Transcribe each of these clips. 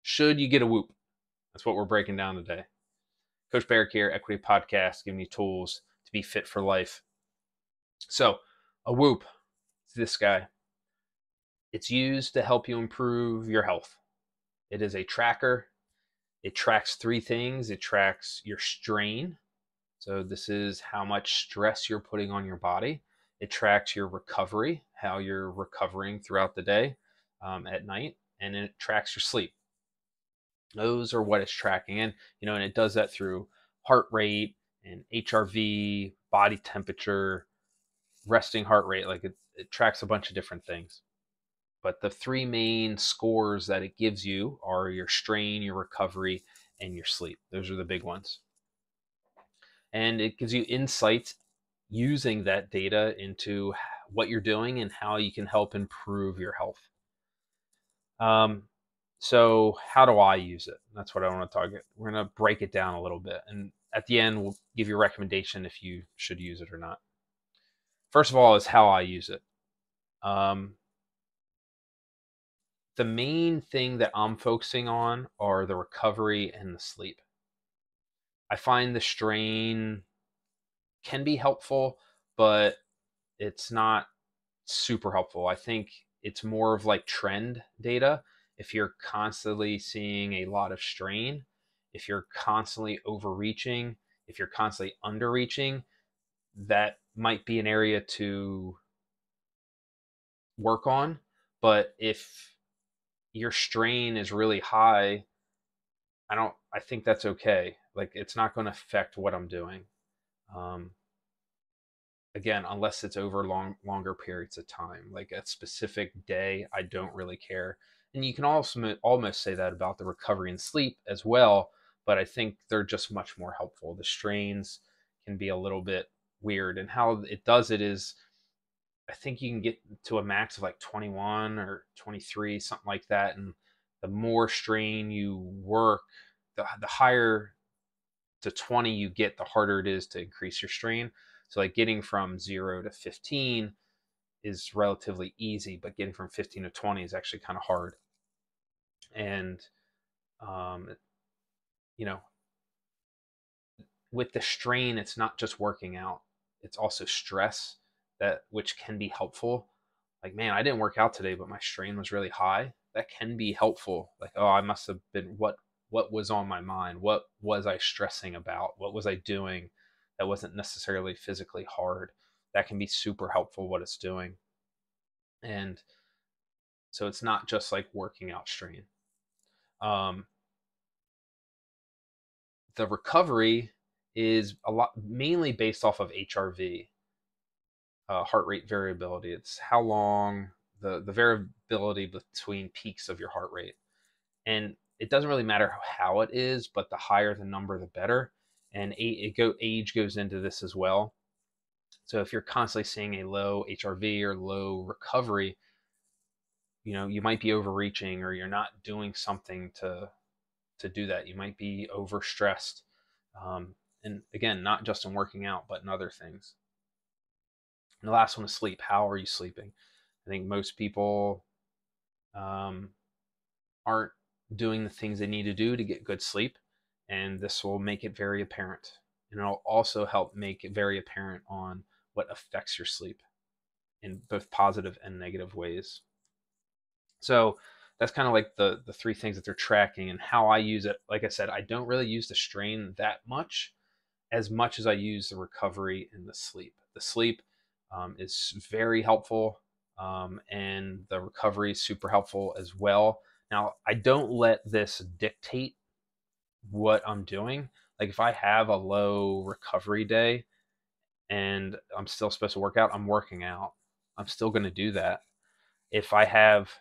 Should you get a whoop? That's what we're breaking down today. Coach Berek here, Equity Podcast, giving you tools to be fit for life. So, a whoop, it's this guy. It's used to help you improve your health. It is a tracker. It tracks three things. It tracks your strain. So, this is how much stress you're putting on your body. It tracks your recovery, how you're recovering throughout the day, at night, and it tracks your sleep. Those are what it's tracking, and it does that through heart rate and HRV, body temperature, resting heart rate. Like it tracks a bunch of different things. But the three main scores that it gives you are your strain, your recovery, and your sleep. Those are the big ones. And it gives you insights using that data into what you're doing and how you can help improve your health. So how do I use it? That's what I want to target. We're going to break it down a little bit. And at the end, we'll give you a recommendation if you should use it or not. First of all is how I use it. The main thing that I'm focusing on are the recovery and the sleep. I find the strain can be helpful, but it's not super helpful. I think it's more of like trend data. If you're constantly seeing a lot of strain, if you're constantly overreaching, if you're constantly underreaching, that might be an area to work on. But if your strain is really high, I think that's okay. Like it's not going to affect what I'm doing. Um, Again, unless it's over longer periods of time, like a specific day, I don't really care. And you can also almost say that about the recovery and sleep as well, but I think they're just much more helpful. The strains can be a little bit weird, and how it does it is I think you can get to a max of like 21 or 23, something like that. And the more strain you work, the higher to 20 you get, the harder it is to increase your strain. So like getting from 0 to 15 is relatively easy, but getting from 15 to 20 is actually kind of hard. And um, you know, with the strain, it's not just working out; it's also stress which can be helpful. Like, man, I didn't work out today, but my strain was really high. That can be helpful. Like, oh, I must have been what was on my mind? What was I stressing about? What was I doing that wasn't necessarily physically hard? That can be super helpful what it's doing. And so it's not just like working out strain. Um, the recovery is a lot mainly based off of HRV, heart rate variability. It's how long the variability between peaks of your heart rate. And it doesn't really matter how it is, but the higher the number, the better. And age goes into this as well. So if you're constantly seeing a low HRV or low recovery, you might be overreaching or you're not doing something to do that. You might be overstressed. And again, not just in working out, but in other things. And the last one is sleep. How are you sleeping? I think most people um, aren't doing the things they need to do to get good sleep, and this will make it very apparent. And it'll also help make it very apparent on what affects your sleep in both positive and negative ways. So that's kind of like the three things that they're tracking and how I use it. Like I said, I don't really use the strain that much as I use the recovery and the sleep. The sleep is very helpful, and the recovery is super helpful as well. Now, I don't let this dictate what I'm doing. Like if I have a low recovery day and I'm still supposed to work out, I'm working out. I'm still going to do that. If I have,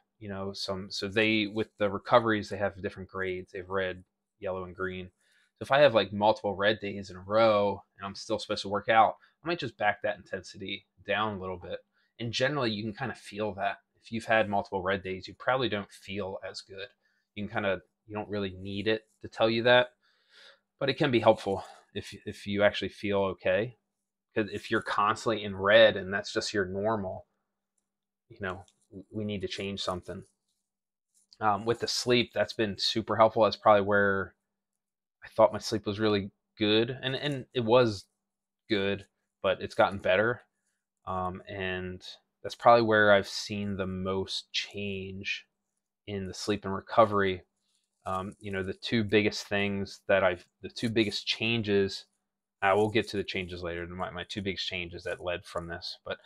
so they, with the recoveries, they have different grades. They have red, yellow, and green. So if I have like multiple red days in a row and I'm still supposed to work out, I might just back that intensity down a little bit. And generally, you can kind of feel that. If you've had multiple red days, you probably don't feel as good. You don't really need it to tell you that, but it can be helpful if you actually feel okay. Because if you're constantly in red and that's just your normal, you know, we need to change something. With the sleep, that's been super helpful. That's probably where I thought my sleep was really good, and it was good, but it's gotten better. And that's probably where I've seen the most change in the sleep and recovery. The the two biggest changes. I will get to the changes later. My two biggest changes that led from this, but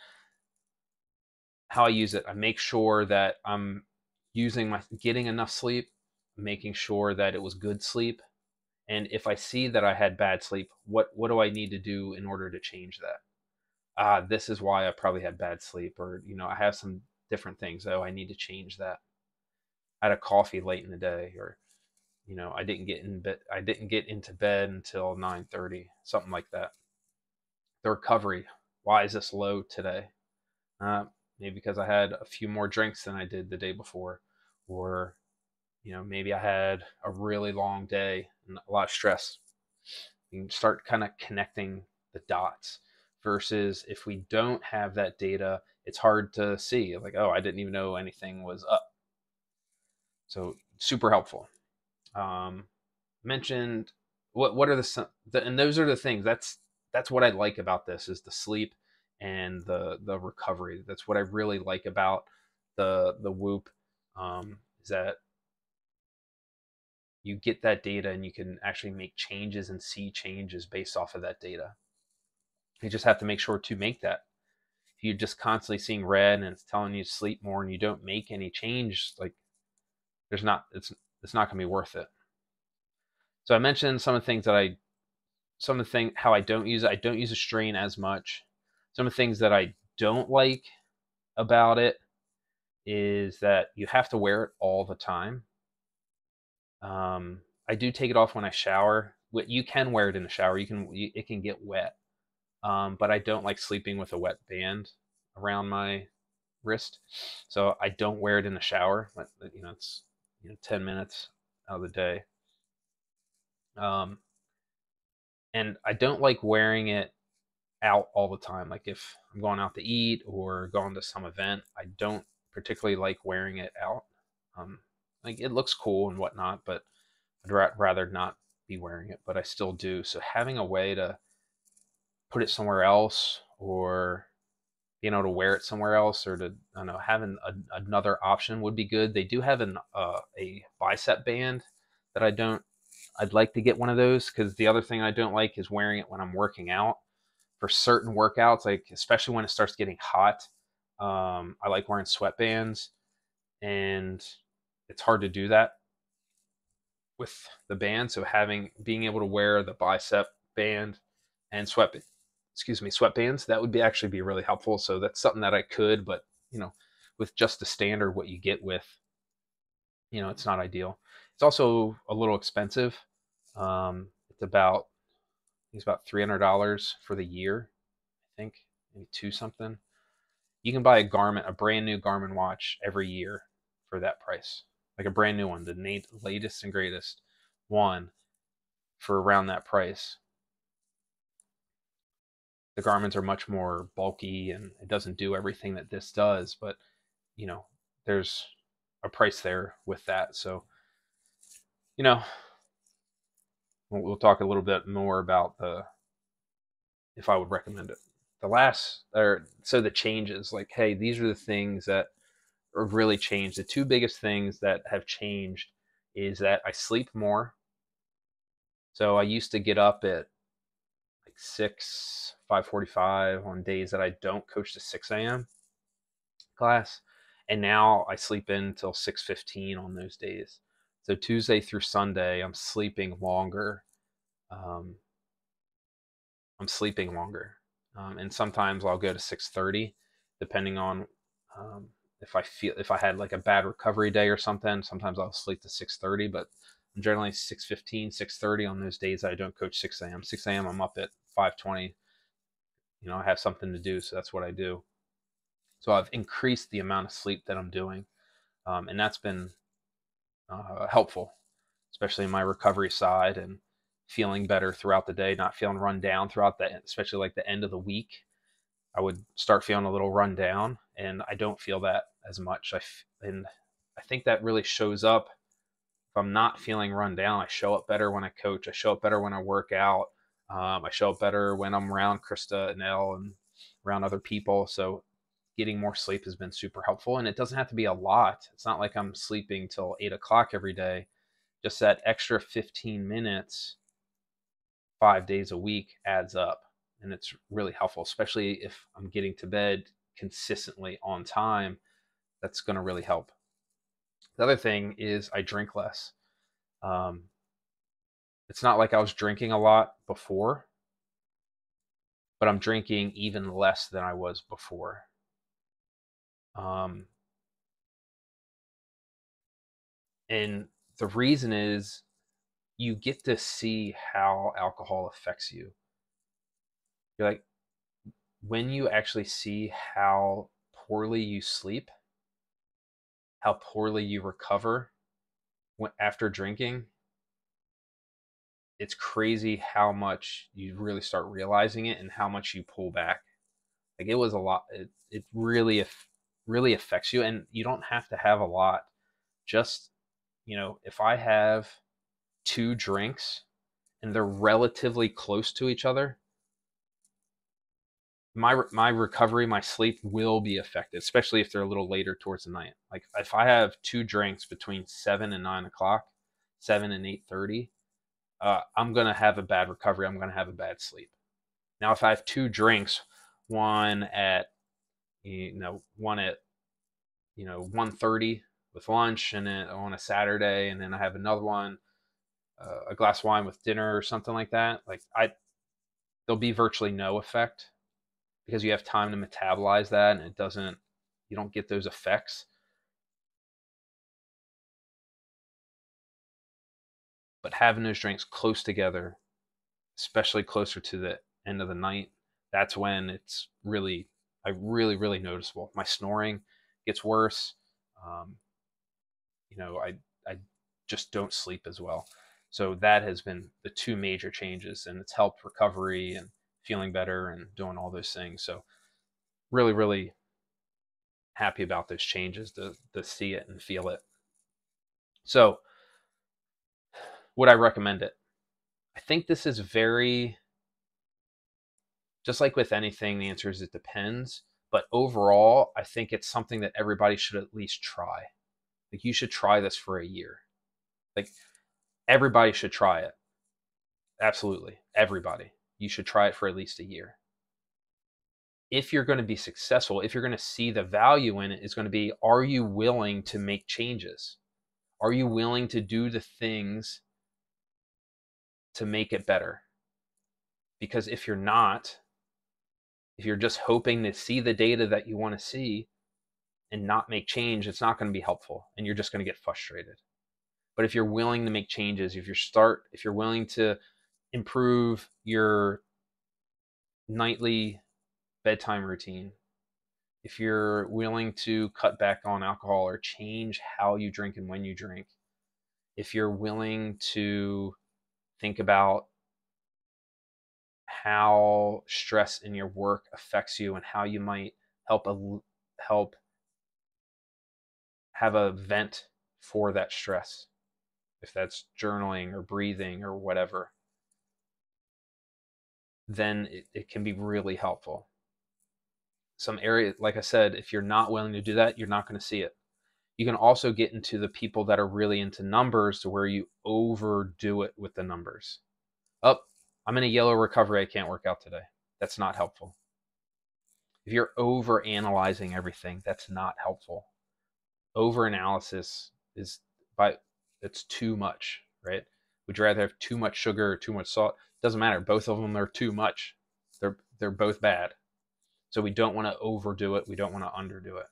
how I use it, I make sure that I'm getting enough sleep, making sure that it was good sleep, and if I see that I had bad sleep, what do I need to do in order to change that? This is why I probably had bad sleep, or I have some different things. Oh, I need to change that. I had a coffee late in the day, or I didn't get into bed until 9:30, something like that. The recovery. Why is this low today? Uh, Maybe because I had a few more drinks than I did the day before, or maybe I had a really long day and a lot of stress. You can start kind of connecting the dots. Versus if we don't have that data, it's hard to see. Like, oh, I didn't even know anything was up. So super helpful. Um, Mentioned what are and those are the things. That's what I like about this is the sleep and the recovery. That's what I really like about the Whoop. Is that you get that data and you can actually make changes and see changes based off of that data. You just have to make sure to make that. If you're just constantly seeing red and it's telling you to sleep more and you don't make any change, like there's not it's not going to be worth it. So I mentioned some of the thing how I don't use it. I don't use a strain as much. Some of the things that I don't like about it is that you have to wear it all the time. I do take it off when I shower. You can wear it in the shower. It can get wet, but I don't like sleeping with a wet band around my wrist, so I don't wear it in the shower. But it's 10 minutes out of the day, and I don't like wearing it out all the time. Like if I'm going out to eat or going to some event, I don't particularly like wearing it out. Um, like it looks cool and whatnot, but I'd rather not be wearing it, but I still do. So having a way to put it somewhere else, or being able to wear it somewhere else, or to I don't know, having another option would be good. They do have a bicep band that I don't. I'd like to get one of those because the other thing I don't like is wearing it when I'm working out for certain workouts, like especially when it starts getting hot. I like wearing sweatbands, and it's hard to do that with the band. So being able to wear the bicep band and sweatbands, that would be actually be really helpful. So that's something that I could, but with just the standard what you get with, it's not ideal. It's also a little expensive. It's about $300 for the year, I think, maybe two something. You can buy a brand new Garmin watch every year for that price, like a brand new one, the latest and greatest one for around that price. The Garmin's are much more bulky and it doesn't do everything that this does, but you know, there's a price there with that. So, you know, we'll talk a little bit more about if I would recommend it. The changes, like, hey, these are the things that have really changed. The two biggest things that have changed is that I sleep more. So I used to get up at like 5:45 on days that I don't coach the 6 a.m. class, and now I sleep in till 6:15 on those days. So Tuesday through Sunday, Um, I'm sleeping longer, and sometimes I'll go to 6:30, depending on if I had like a bad recovery day or something. Sometimes I'll sleep to 6:30, but I'm generally 6:15, 6:30 on those days that I don't coach 6 a.m. 6 a.m. I'm up at 5:20. I have something to do, so that's what I do. So I've increased the amount of sleep that I'm doing, and that's been helpful, especially in my recovery side and feeling better throughout the day, not feeling run down throughout especially like the end of the week. I would start feeling a little run down, and I don't feel that as much. And I think that really shows up if I'm not feeling run down. I show up better when I coach. I show up better when I work out. I show up better when I'm around Krista and Elle and around other people. So getting more sleep has been super helpful. And it doesn't have to be a lot. It's not like I'm sleeping till 8 o'clock every day. Just that extra 15 minutes, 5 days a week adds up. And it's really helpful, especially if I'm getting to bed consistently on time. That's going to really help. The other thing is I drink less. Um, it's not like I was drinking a lot before, but I'm drinking even less than I was before. Um, and the reason is you get to see how alcohol affects you. You're like, when you actually see how poorly you sleep, how poorly you recover after drinking, it's crazy how much you really start realizing it and how much you pull back. Like it was a lot. It really really affects you, and you don't have to have a lot. Just, if I have two drinks and they're relatively close to each other, my recovery, my sleep will be affected, especially if they're a little later towards the night. Like if I have two drinks between 7 and 9 o'clock, 7 and 8:30, I'm gonna have a bad recovery. I'm gonna have a bad sleep. Now, if I have two drinks, one at one at 1:30 with lunch, and then on a Saturday, and then I have another one, a glass of wine with dinner or something like that, like there'll be virtually no effect because you have time to metabolize that, and you don't get those effects. But having those drinks close together, especially closer to the end of the night, that's when it's really noticeable. My snoring gets worse. Um, I just don't sleep as well. So that has been the two major changes, and it's helped recovery and feeling better and doing all those things. So really happy about those changes to see it and feel it. So would I recommend it? I think this is very, just like with anything, the answer is it depends. But overall, I think it's something that everybody should at least try. Like you should try this for a year. Like everybody should try it. Absolutely. Everybody. You should try it for at least a year. If you're going to be successful, if you're going to see the value in it, is going to be, are you willing to make changes? Are you willing to do the things to make it better? Because if you're not, if you're just hoping to see the data that you want to see and not make change, it's not going to be helpful, and you're just going to get frustrated. But if you're willing to make changes, if you're willing to improve your nightly bedtime routine, if you're willing to cut back on alcohol or change how you drink and when you drink, if you're willing to think about how stress in your work affects you and how you might help have a vent for that stress, if that's journaling or breathing or whatever, then it can be really helpful. Some area, like I said, if you're not willing to do that, you're not going to see it. You can also get into the people that are really into numbers, to where you overdo it with the numbers. Oh, I'm in a yellow recovery, I can't work out today. That's not helpful. If you're over analyzing everything, that's not helpful. Over analysis is it's too much, right? Would you rather have too much sugar or too much salt? It doesn't matter. Both of them are too much. They're both bad. So we don't want to overdo it. We don't want to underdo it.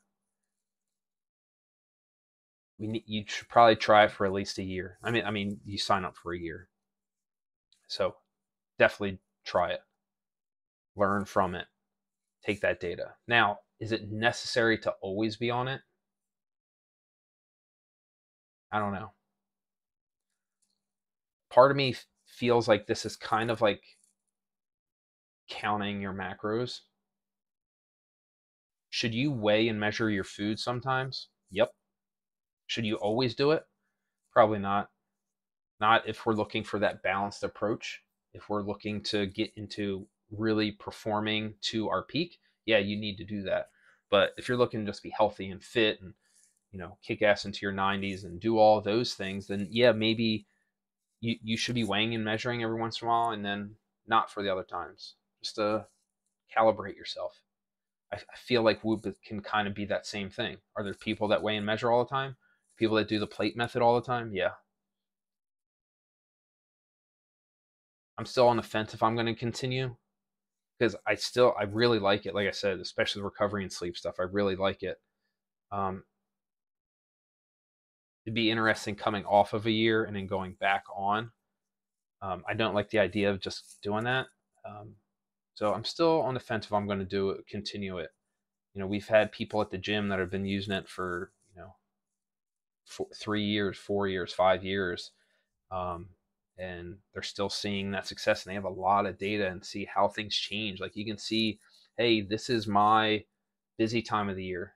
You should probably try it for at least a year. I mean, you sign up for a year. So definitely try it. Learn from it. Take that data. Now, is it necessary to always be on it? I don't know. Part of me feels like this is kind of like counting your macros. Should you weigh and measure your food sometimes? Yep. Should you always do it? Probably not. Not if we're looking for that balanced approach. If we're looking to get into really performing to our peak, yeah, you need to do that. But if you're looking to just be healthy and fit and, kick ass into your 90s and do all those things, then yeah, maybe you should be weighing and measuring every once in a while, and then not for the other times. Just to calibrate yourself. I feel like Whoop can kind of be that same thing. Are there people that weigh and measure all the time? People that do the plate method all the time? Yeah. I'm still on the fence if I'm going to continue, because I really like it. Like I said, especially the recovery and sleep stuff. I really like it. Um, it'd be interesting coming off of a year and then going back on. I don't like the idea of just doing that. Um, so I'm still on the fence if I'm going to continue it. We've had people at the gym that have been using it for 3 years, 4 years, 5 years, um, and they're still seeing that success, and they have a lot of data and see how things change. Like you can see, hey, this is my busy time of the year.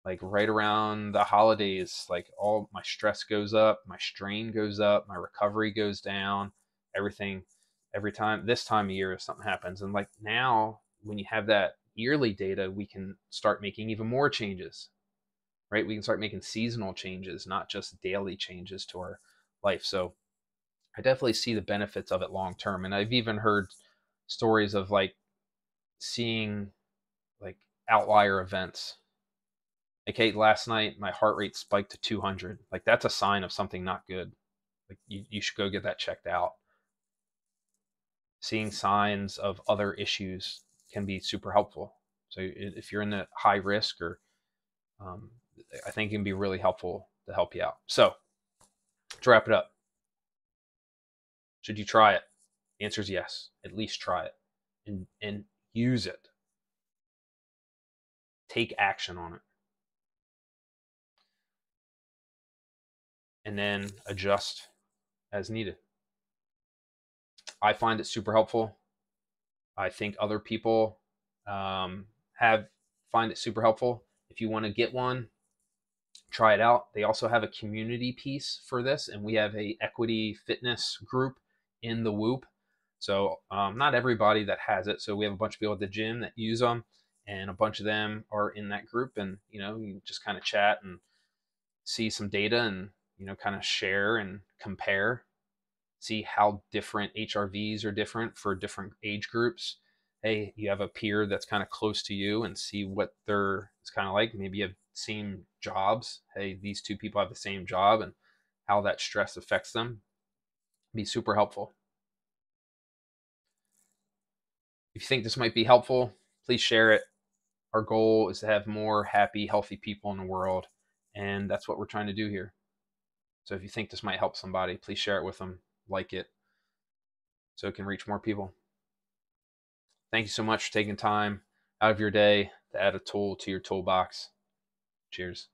Like right around the holidays, like all my stress goes up, my strain goes up, my recovery goes down, everything. Every time this time of year, if something happens, and like now, when you have that yearly data, we can start making even more changes, right? We can start making seasonal changes, not just daily changes to our life. So I definitely see the benefits of it long term. And I've even heard stories of like seeing like outlier events. Like, hey, last night my heart rate spiked to 200. Like, that's a sign of something not good. Like, you should go get that checked out. Seeing signs of other issues can be super helpful. So, if you're in the high risk, or um, I think it can be really helpful to help you out. So, to wrap it up, should you try it? The answer is yes. At least try it and use it. Take action on it. And then adjust as needed. I find it super helpful. I think other people have find it super helpful. If you want to get one, try it out. They also have a community piece for this, and we have a equity fitness group in the Whoop. So not everybody that has it. So we have a bunch of people at the gym that use them, and a bunch of them are in that group. And you just kind of chat and see some data, and kind of share and compare, see how different HRVs are different for different age groups. Hey, you have a peer that's kind of close to you, and see what it's kind of like. Maybe you have same jobs. Hey, these two people have the same job, and how that stress affects them. Be super helpful. If you think this might be helpful, please share it. Our goal is to have more happy, healthy people in the world, and that's what we're trying to do here. So if you think this might help somebody, please share it with them, like it, so it can reach more people. Thank you so much for taking time out of your day to add a tool to your toolbox. Cheers.